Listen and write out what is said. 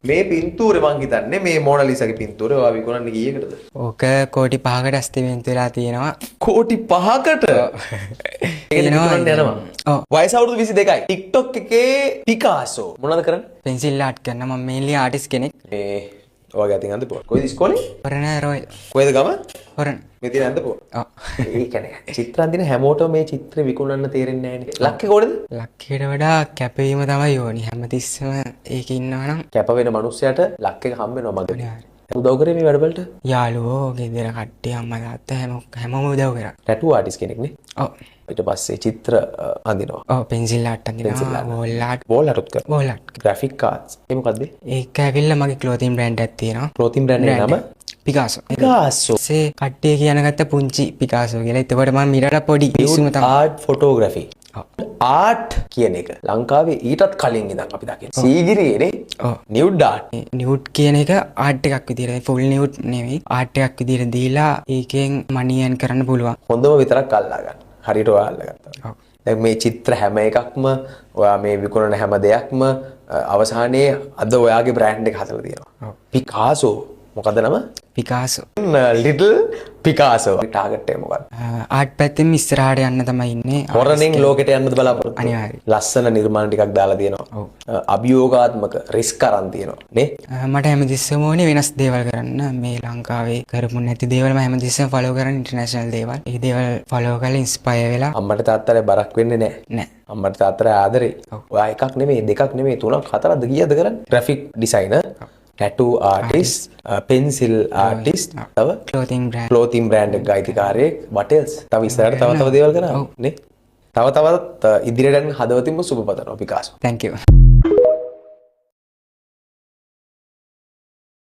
මේ පින්තූරේ මං හිතන්නේ මේ මොනාලිසාගේ පින්තූරේ ඔයා විකුණන්නේ කීයකටද? ඕක කෝටි 5කට ඇස්තිමේන්තු වෙලා තියෙනවා. කෝටි 5කට? ඒක විකුණන්න යනවා. ඔව්. වයස අවුරුදු 22යි. TikTok එකේ පිකාසෝ මොනවද කරන්නේ? පෙන්සිල් ආර්ට් කරන මම මේන්ලි ආටිස්ට් කෙනෙක්. මේ ඔයාගේ අතින් අඳපුවා. කොයිද ඉස්කෝලේ? හොරණ රොයල්. කොයිද ගම? හොරණ. මේ තියෙන අඳපුවා. ඔව්. ඒ කියන්නේ චිත්‍ර අඳින හැමෝටම මේ චිත්‍ර විකුණන්න තේරෙන්නේ නැහැ නේ. ලක්කේ කොහෙද? ලක්කයට වඩා කැපවීම තමයි ඕනි. හැමතිස්සම ඒක ඉන්නවා නම් කැප වෙන මිනිස්සයාට ලක් එක හම්බ වෙනවා මගදී. අනිවාර්යයෙන්. උදව් කරේ මේ වැඩවලට? යාළුවෝ ගෙදර කට්ටිය අම්මා තාත්තා හැමෝම උදව් කරා. ටැටු ආටිස්ට් කෙනෙක් නේ. ඔව්. ඊට පස්සේ චිත්‍ර අඳිනවා. ඔව් පෙන්සිල් ආර්ට් අඳිනවා. Wall art. වෝල් ආර්ට් කරනවා. Wall art. Graphic arts. ඒ මොකද්ද? ඒක ඇවිල්ලා මගේ ක්ලෝතින් බ්‍රෑන්ඩ් එකක් තියෙනවා. ක්ලෝතින් බ්‍රෑන්ඩ් එකේ නම පිකාසෝ. පිකාසෝ. ඒ කට්ටිය කියනකට පුංචි පිකාසෝ කියලා. එතකොට මම මිරට පොඩි පිස්සුම තමයි. ආර්ට් ෆොටෝග්‍රැෆි. ආර්ට් කියන එක ලංකාවේ ඊටත් කලින් ඉඳන් අපි දකින. සීගිරියේනේ. ඔව්. නිවුඩ් ආර්ට්. නිවුඩ් කියන එක ආර්ට් එකක් විදියට ෆුල් නිවුඩ් නෙවෙයි. ආර්ට් එකක් විදියට දීලා ඒකෙන් මනි එර්න් කරන්න පුළුවන්. හොඳම විතරක් අල්ලා ගන්න. හරියට ඔයා අල්ලා ගත්තා. ඔව්. දැන් මේ චිත්‍ර හැම එකක්ම ඔයා මේ විකුණන හැම දෙයක්ම අවසානයේ අද ඔයාගේ බ්‍රෑන්ඩ් එක හදලා තියෙනවා. ඔව්. පිකාසෝ මොකද නම? පිකාසෝ. Little Picasso. ටාගට් එක මොකක්ද? ආර්ට් පැත්තෙන් ඉස්සරහට යන්න තමයි ඉන්නේ. හොරණෙන් ලෝකෙට යන්නද බලාපොරොත්තු? අනිවාර්යයෙන්. ලස්සන නිර්මාණ ටිකක් දාලා තියෙනවා. ඔව්. අභියෝගාත්මක රිස්ක් අරන් තියෙනවා නේ? මට හැමතිස්සෙම ඕනේ වෙනස් දේවල් කරන්න. මේ ලංකාවේ කරපු නැති දේවල් මම හැමතිස්සෙම ෆලෝ කරන්න ඉන්ටර්නැෂනල් දේවල්. ඒ දේවල් ෆලෝ කරලා ඉන්ස්පයර් වෙලා අම්මට තාත්තට බරක් වෙන්නේ නැහැ. නෑ. අම්මට තාත්තට ආදරේ. ඔයා එකක් නෙමෙයි දෙකක් නෙමෙයි තුනක් හතරක්ද කීයද කරන්නේ? Graphic designer, tattoo artist, pencil artist, තව ක්ලෝතින් බ්‍රෑන්ඩ් එක ගායිතිකාරයෙක්, what else? තව ඉස්සරහට තව දේවල් කරනවා නේ? තව තවත් ඉදිරියට යන හදවතින්ම සුබ පතනවා පිකාසෝ. Thank you.